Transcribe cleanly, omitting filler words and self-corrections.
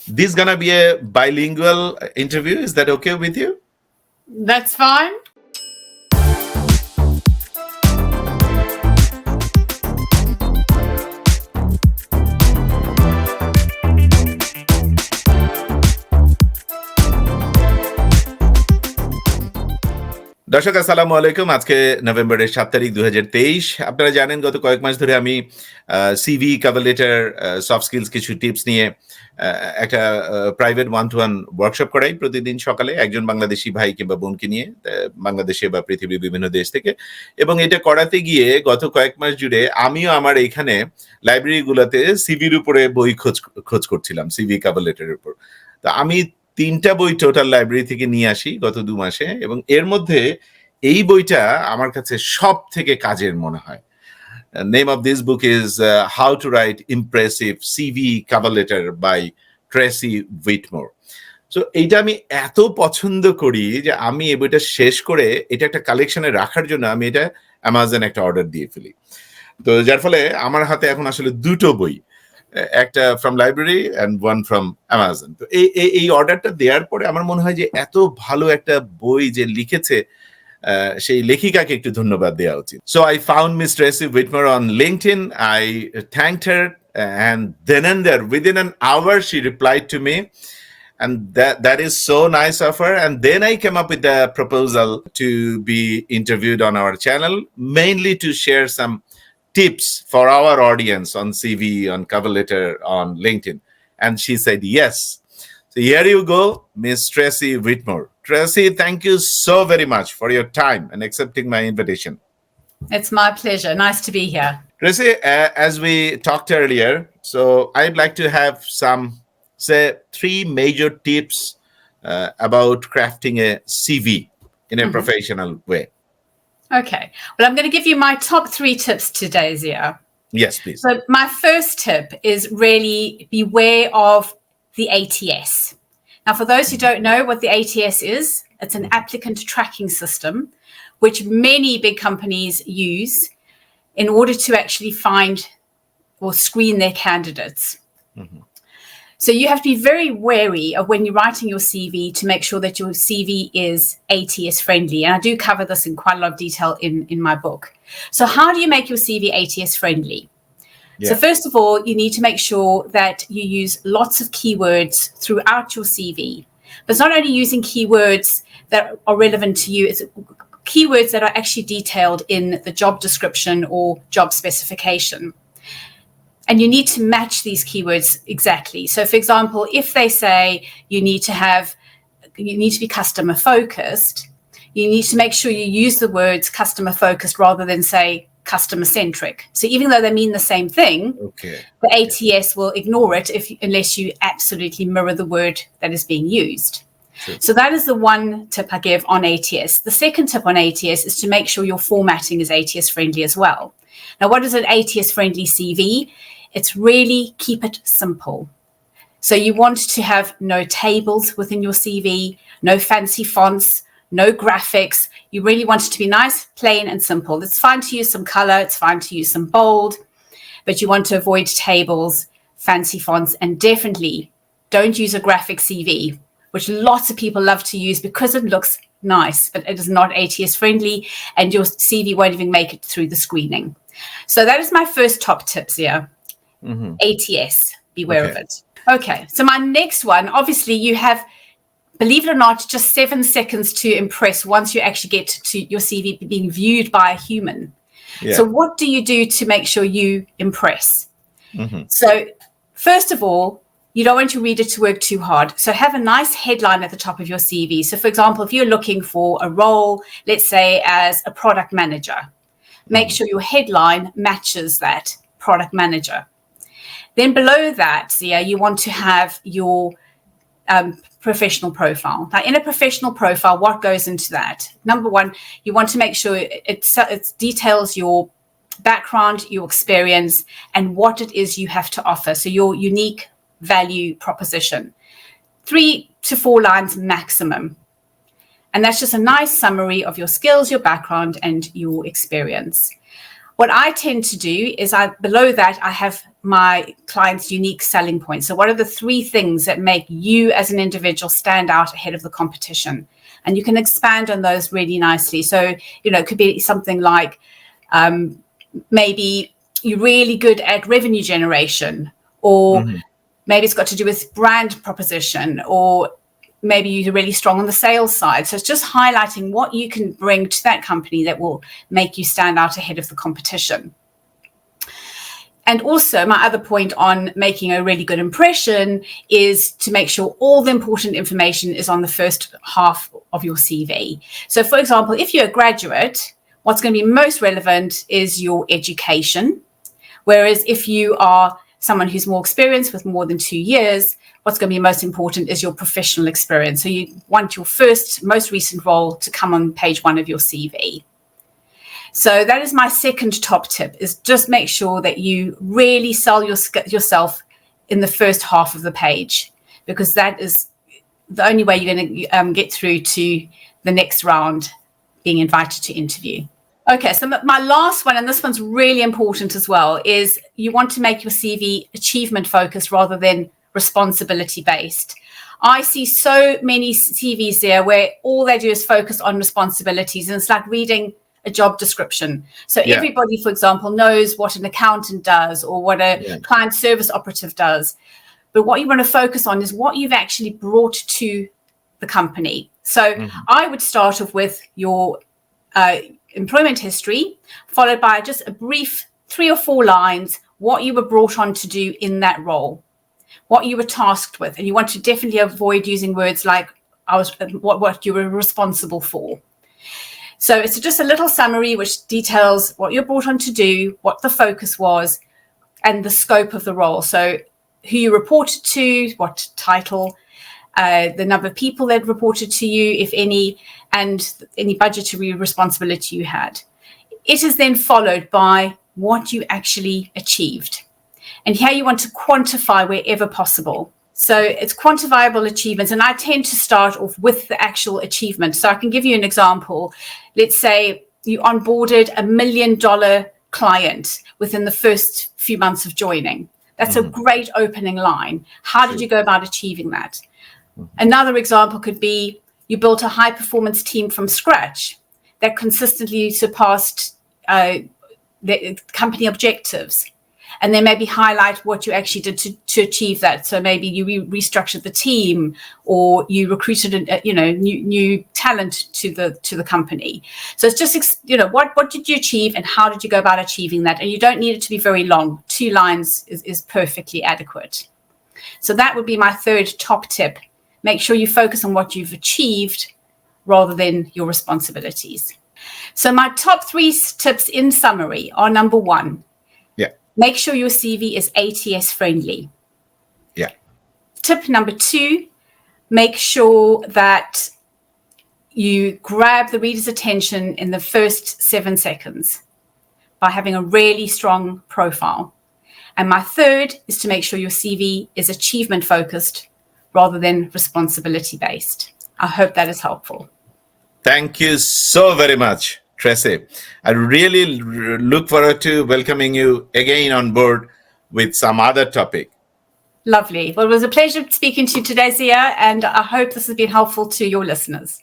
This is gonna be a bilingual interview. Is that okay with you? That's fine. দর্শক আসসালামু আলাইকুম। আজকে নভেম্বরের 7 তারিখ 2023। আপনারা জানেন গত কয়েক মাস ধরে আমি CV cover letter soft skills কিছু টিপস নিয়ে একটা private one to one workshop করাই প্রতিদিন সকালে একজন বাংলাদেশি ভাই কিংবা বোনকে নিয়ে, বাংলাদেশে বা পৃথিবীর বিভিন্ন দেশ থেকে। এবং এটা করাতে গিয়ে গত কয়েক মাস জুড়ে আমিও আমার এইখানে লাইব্রেরিগুলোতে সিভির উপরে বই খোঁজ করছিলাম, সিভি কভার লেটারের উপর। তো আমি 3টা বই টোটাল লাইব্রেরি থেকে নিয়ে আসি গত 2 মাসে, এবং এর মধ্যে এই বইটা আমার কাছে সব থেকে কাজের মনে হয়। Name of this book is how to write impressive CV cover letter by Tracy Whitmore. So এইটা আমি এত পছন্দ করি যে আমি এই বইটা শেষ করে এটা একটা কালেকশনে রাখার জন্য আমি এটা অ্যামাজনে একটা অর্ডার দিয়ে ফেলি। তো যার ফলে আমার হাতে এখন আসলে 2টো বই, একটা from library and one from Amazon. তো এই অর্ডারটা দেওয়ার পরে আমার মনে হয় যে এত ভালো একটা বই যে লিখেছে, সেই লেখিকাকে একটু ধন্যবাদ দেওয়া উচিত। So I found Miss Tracy Whitmore on LinkedIn. I thanked her and then and there within an hour she replied to me, and that is so nice of her. And then I came up with the proposal to be interviewed on our channel, mainly to share some tips for our audience on CV, on cover letter, on LinkedIn. And she said yes. So here you go, Miss Tracy Whitmore. Tracy, thank you so very much for your time and accepting my invitation. It's my pleasure. Nice to be here. Tracy, as we talked earlier, so I'd like to have some, say, 3 major tips about crafting a CV in a professional way. Okay. Well, I'm going to give you my top 3 tips today, Zia. Yes, please. So my first tip is really beware of the ATS. Now, for those who don't know what the ATS is, it's an applicant tracking system, which many big companies use in order to actually find or screen their candidates. Mm-hmm. So you have to be very wary of when you're writing your CV to make sure that your CV is ATS friendly. And I do cover this in quite a lot of detail in my book. So how do you make your CV ATS friendly? Yeah. So first of all, you need to make sure that you use lots of keywords throughout your CV. But it's not only using keywords that are relevant to you, it's keywords that are actually detailed in the job description or job specification. And you need to match these keywords exactly. So for example, if they say you need to be customer focused, you need to make sure you use the words customer focused rather than say customer centric. So even though they mean the same thing, the ATS will ignore it unless you absolutely mirror the word that is being used. Sure. So that is the one tip I give on ATS. The second tip on ATS is to make sure your formatting is ATS friendly as well. Now, what is an ATS friendly CV? It's really keep it simple. So you want to have no tables within your CV, no fancy fonts, no graphics. You really want it to be nice, plain and simple. It's fine to use some color. It's fine to use some bold, but you want to avoid tables, fancy fonts, and definitely don't use a graphic CV, which lots of people love to use because it looks nice, but it is not ATS friendly, and your CV won't even make it through the screening. So that is my first top tips here. Mm-hmm. ATS, beware of it. Okay, so my next one, obviously you have, believe it or not, just 7 seconds to impress once you actually get to your CV being viewed by a human. Yeah. So what do you do to make sure you impress? Mm-hmm. So first of all, you don't want your reader to work too hard. So have a nice headline at the top of your CV. So for example, if you're looking for a role, let's say as a product manager, make sure your headline matches that product manager. Then below that, Zia, you want to have your professional profile. Now, in a professional profile, what goes into that? Number one, you want to make sure it details your background, your experience, and what it is you have to offer. So your unique value proposition. 3 to 4 lines maximum. And that's just a nice summary of your skills, your background, and your experience. What I tend to do is below that, I have my client's unique selling points. So what are the 3 things that make you as an individual stand out ahead of the competition? And you can expand on those really nicely. So, it could be something like maybe you're really good at revenue generation, or maybe it's got to do with brand proposition, or maybe you're really strong on the sales side. So it's just highlighting what you can bring to that company that will make you stand out ahead of the competition. And also, my other point on making a really good impression is to make sure all the important information is on the first half of your CV. So, for example, if you're a graduate, what's going to be most relevant is your education. Whereas if you are someone who's more experienced with more than 2 years, what's going to be most important is your professional experience. So you want your most recent role to come on page 1 of your CV. So that is my second top tip, is just make sure that you really sell yourself in the first half of the page, because that is the only way you're going to get through to the next round, being invited to interview. Okay, so my last one, and this one's really important as well, is you want to make your CV achievement focused rather than responsibility based. I see so many CVs there where all they do is focus on responsibilities, and it's like reading a job description. So everybody, for example, knows what an accountant does or what a client service operative does. But what you want to focus on is what you've actually brought to the company. So I would start off with your employment history, followed by just a brief 3 or 4 lines, what you were brought on to do in that role, what you were tasked with. And you want to definitely avoid using words like what you were responsible for. So it's just a little summary which details what you're brought on to do, what the focus was, and the scope of the role. So who you reported to, what title, the number of people that reported to you, if any, and any budgetary responsibility you had. It is then followed by what you actually achieved. And here you want to quantify wherever possible. So it's quantifiable achievements. And I tend to start off with the actual achievement. So I can give you an example. Let's say you onboarded $1 million client within the first few months of joining. That's a great opening line. How did you go about achieving that? Another example could be you built a high performance team from scratch that consistently surpassed the company objectives. And then maybe highlight what you actually did to achieve that. So maybe you restructured the team, or you recruited new talent to the company. So it's just what did you achieve and how did you go about achieving that? And you don't need it to be very long. 2 lines is perfectly adequate. So that would be my third top tip. Make sure you focus on what you've achieved rather than your responsibilities. So my top 3 tips in summary are: number 1. Make sure your CV is ATS friendly. Yeah. Tip number 2, make sure that you grab the reader's attention in the first 7 seconds by having a really strong profile. And my third is to make sure your CV is achievement focused rather than responsibility based. I hope that is helpful. Thank you so very much, Tracy. I really look forward to welcoming you again on board with some other topic. Lovely. Well, it was a pleasure speaking to you today, Zia, and I hope this has been helpful to your listeners.